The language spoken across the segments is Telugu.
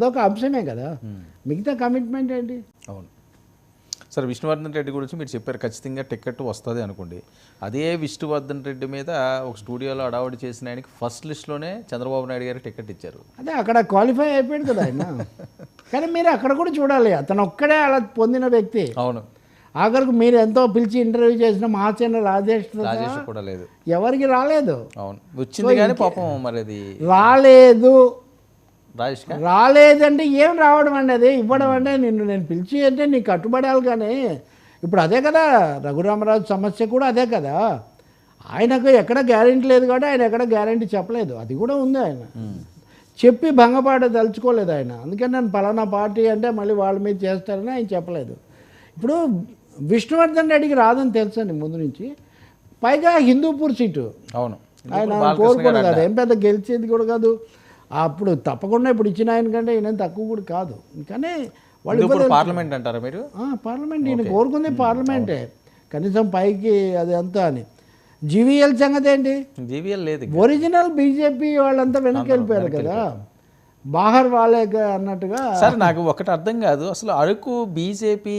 అదొక అంశమే కదా, మిగతా కమిట్మెంట్ ఏంటి? అవును సార్. విష్ణువర్ధన్ రెడ్డి గురించి మీరు చెప్పారు ఖచ్చితంగా టికెట్ వస్తుంది అనుకోండి. అదే విష్ణువర్ధన్ రెడ్డి మీద ఒక స్టూడియోలో అడావుడి చేసిన ఆయనకి ఫస్ట్ లిస్ట్లోనే చంద్రబాబు నాయుడు గారు టికెట్ ఇచ్చారు. అదే అక్కడ క్వాలిఫై అయిపోయాడు కదా ఆయన. కానీ మీరు అక్కడ కూడా చూడాలి, అతను ఒక్కడే అలా పొందిన వ్యక్తి. అవును. ఆఖరికి మీరు ఎంతో పిలిచి ఇంటర్వ్యూ చేసిన మహాచంద్ర రాజేష్ కూడా లేదు, ఎవరికి రాలేదు. అవును వచ్చింది కానీ పాపం మరి అది రాలేదు. రాజేష్ రాలేదంటే ఏం రావడం అండి, అది ఇవ్వడం అంటే నేను పిలిచి అంటే నీకు కట్టుబడాలి. కానీ ఇప్పుడు అదే కదా రఘురామరాజు సమస్య కూడా అదే కదా. ఆయనకు ఎక్కడ గ్యారెంటీ లేదు కాబట్టి ఆయన ఎక్కడ గ్యారెంటీ చెప్పలేదు, అది కూడా ఉంది. ఆయన చెప్పి భంగపాట తలుచుకోలేదు ఆయన. అందుకని నేను పలానా పార్టీ అంటే మళ్ళీ వాళ్ళ మీద చేస్తారని ఆయన చెప్పలేదు. ఇప్పుడు విష్ణువర్ధన్ రెడ్డికి రాదని తెలుసండి ముందు నుంచి, పైగా హిందూపూర్ సీటు. అవును, ఆయన కోరుకున్నది కాదు, ఏం పెద్ద గెలిచేది కూడా కాదు. అప్పుడు తప్పకుండా ఇప్పుడు ఇచ్చిన ఆయన కంటే ఈయన తక్కువ కూడా కాదు. కానీ వాళ్ళు పార్లమెంట్ అంటారా మీరు? పార్లమెంట్ ఈయన కోరుకుంది పార్లమెంటే, కనీసం పైకి అది అంతా అని. జీవీఎల్ సంగతి ఏంటి? జీవీఎల్ లేదు, ఒరిజినల్ బీజేపీ వాళ్ళంతా వెనక్కి వెళ్ళిపోయారు కదా, బాహర్ వాళ్ళే అన్నట్టుగా. సార్ నాకు ఒకటి అర్థం కాదు, అసలు అరకు బీజేపీ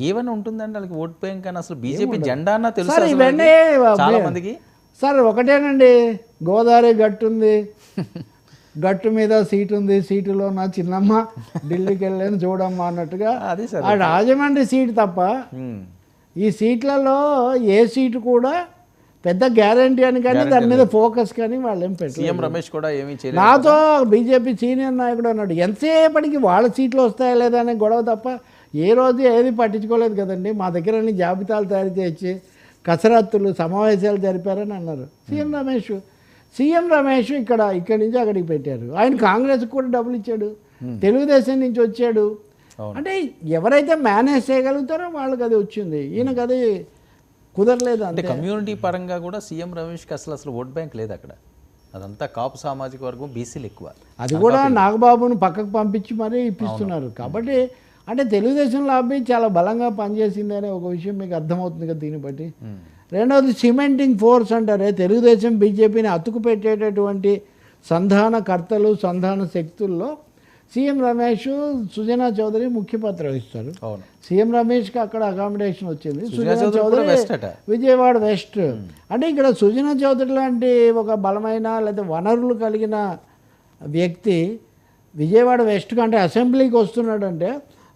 ఏమైనా ఉంటుందండి వాళ్ళకి ఓట్ బ్యాంక్ అని? అసలు బీజేపీ జెండా అన్న తెలుసు ఇవన్నీ చాలా మందికి. సార్ ఒకటేనండి, గోదావరి గట్టు ఉంది, గట్టు మీద సీటు ఉంది, సీటులో నా చిన్నమ్మ ఢిల్లీకి వెళ్ళాను చూడమ్మా అన్నట్టుగా. ఆ రాజమండ్రి సీటు తప్ప ఈ సీట్లలో ఏ సీటు కూడా పెద్ద గ్యారంటీ అని కానీ దాని మీద ఫోకస్ కానీ వాళ్ళు ఏం పెట్టారు. రమేష్ కూడా ఏమీ చేయలేదు. నాతో బీజేపీ సీనియర్ నాయకుడు అన్నాడు, ఎంతసేపటికి వాళ్ళ సీట్లు వస్తాయా లేదా అనే గొడవ తప్ప ఏ రోజు ఏది పట్టించుకోలేదు కదండి. మా దగ్గర అన్ని జాబితాలు తయారు చేసి కసరత్తులు సమావేశాలు జరిపారని అన్నారు సీఎం రమేష్. ఇక్కడి నుంచి అక్కడికి పెట్టారు. ఆయన కాంగ్రెస్కి కూడా డబ్బులు ఇచ్చాడు, తెలుగుదేశం నుంచి వచ్చాడు. అంటే ఎవరైతే మేనేజ్ చేయగలుగుతారో వాళ్ళకి అది వచ్చింది, ఈయనకు అది కుదరలేదు. అంటే కమ్యూనిటీ పరంగా కూడా సీఎం రమేష్కి అసలు ఓట్ బ్యాంక్ లేదు అక్కడ. అదంతా కాపు సామాజిక వర్గం, బీసీలు ఎక్కువ. అది కూడా నాగబాబును పక్కకు పంపించి మరీ ఇప్పిస్తున్నారు. కాబట్టి అంటే తెలుగుదేశం లాబీ చాలా బలంగా పనిచేసింది అనే ఒక విషయం మీకు అర్థమవుతుంది కదా దీన్ని బట్టి. రెండవది సిమెంటింగ్ ఫోర్స్ అంటారే, తెలుగుదేశం బీజేపీని అతుకు పెట్టేటటువంటి సంధానకర్తలు, సంధాన శక్తుల్లో సీఎం రమేష్, సుజనా చౌదరి ముఖ్య పాత్ర వహిస్తారు. సీఎం రమేష్కి అక్కడ అకామిడేషన్ వచ్చింది, సుజనా చౌదరి విజయవాడ వెస్ట్. అంటే ఇక్కడ సుజనా చౌదరి లాంటి ఒక బలమైన లేదా వనరులు కలిగిన వ్యక్తి విజయవాడ వెస్ట్ కంటే అసెంబ్లీకి వస్తున్నాడంటే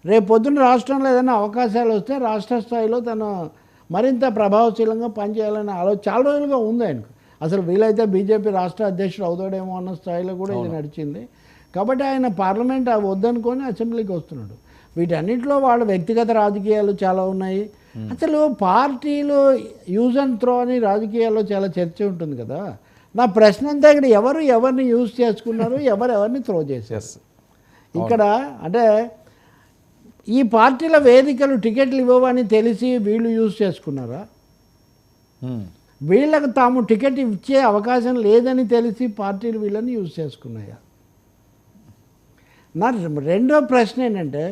రేపు పొద్దున్న రాష్ట్రంలో ఏదైనా అవకాశాలు వస్తే రాష్ట్ర స్థాయిలో తను మరింత ప్రభావశీలంగా పనిచేయాలనే ఆలోచన చాలా రోజులుగా ఉంది ఆయనకు. అసలు వీలైతే బీజేపీ రాష్ట్ర అధ్యక్షుడు అవుతాడేమో అన్న స్థాయిలో కూడా ఇది నడిచింది. కాబట్టి ఆయన పార్లమెంట్ వద్దనుకొని అసెంబ్లీకి వస్తున్నాడు. వీటన్నిటిలో వాళ్ళ వ్యక్తిగత రాజకీయాలు చాలా ఉన్నాయి. అసలు పార్టీలు యూజ్ అండ్ త్రో అని రాజకీయాల్లో చాలా చర్చ ఉంటుంది కదా. నా ప్రశ్న అంతా ఇక్కడ ఎవరిని యూజ్ చేసుకున్నారు, ఎవరిని త్రో చేశారు ఇక్కడ. అంటే ఈ పార్టీల వేదికలు టికెట్లు ఇవ్వవని తెలిసి వీళ్ళు యూజ్ చేసుకున్నారా, వీళ్ళకు తాము టికెట్ ఇచ్చే అవకాశం లేదని తెలిసి పార్టీలు వీళ్ళని యూజ్ చేసుకున్నాయా? నా రెండో ప్రశ్న ఏంటంటే,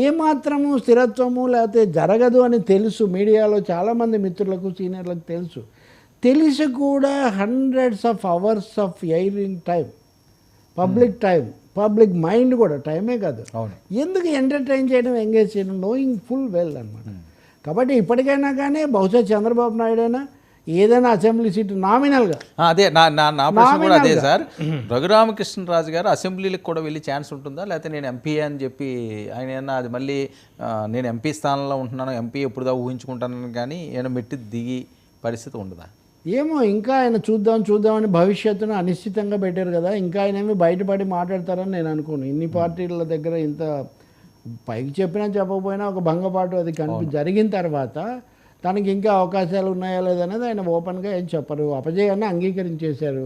ఏమాత్రము స్థిరత్వము లేకపోతే జరగదు అని తెలుసు, మీడియాలో చాలామంది మిత్రులకు సీనియర్లకు తెలుసు, తెలిసి కూడా hundreds of hours of airing time, public mind కూడా టైమే కాదు, ఎందుకు ఎంటర్టైన్ చేయడం, ఎంగేజ్ చేయడం, నోయింగ్ ఫుల్ వెల్ అనమాట. కాబట్టి ఇప్పటికైనా కానీ బహుశా చంద్రబాబు నాయుడు అయినా ఏదైనా అసెంబ్లీ సీటు నామినల్గా, అదే నా ప్రశ్న కూడా అదే సార్. రఘురామకృష్ణరాజు గారు అసెంబ్లీలకు కూడా వెళ్ళి ఛాన్స్ ఉంటుందా, లేకపోతే నేను ఎంపీ అని చెప్పి ఆయన అది మళ్ళీ నేను ఎంపీ స్థానంలో ఉంటున్నాను, ఎంపీ ఎప్పుడుదా ఊహించుకుంటానని కానీ ఏమైనా మెట్టి దిగి పరిస్థితి ఉండదా? ఏమో, ఇంకా ఆయన చూద్దామని భవిష్యత్తును అనిశ్చితంగా పెట్టారు కదా. ఇంకా ఆయన ఏమి బయటపడి మాట్లాడతారని నేను అనుకోను. ఇన్ని పార్టీల దగ్గర ఇంత పైకి చెప్పినా చెప్పకపోయినా ఒక భంగపాటు అది జరిగిన తర్వాత తనకి ఇంకా అవకాశాలు ఉన్నాయా లేదనేది ఆయన ఓపెన్గా ఏం చెప్పరు. అపజయాన్ని అంగీకరించేశారు.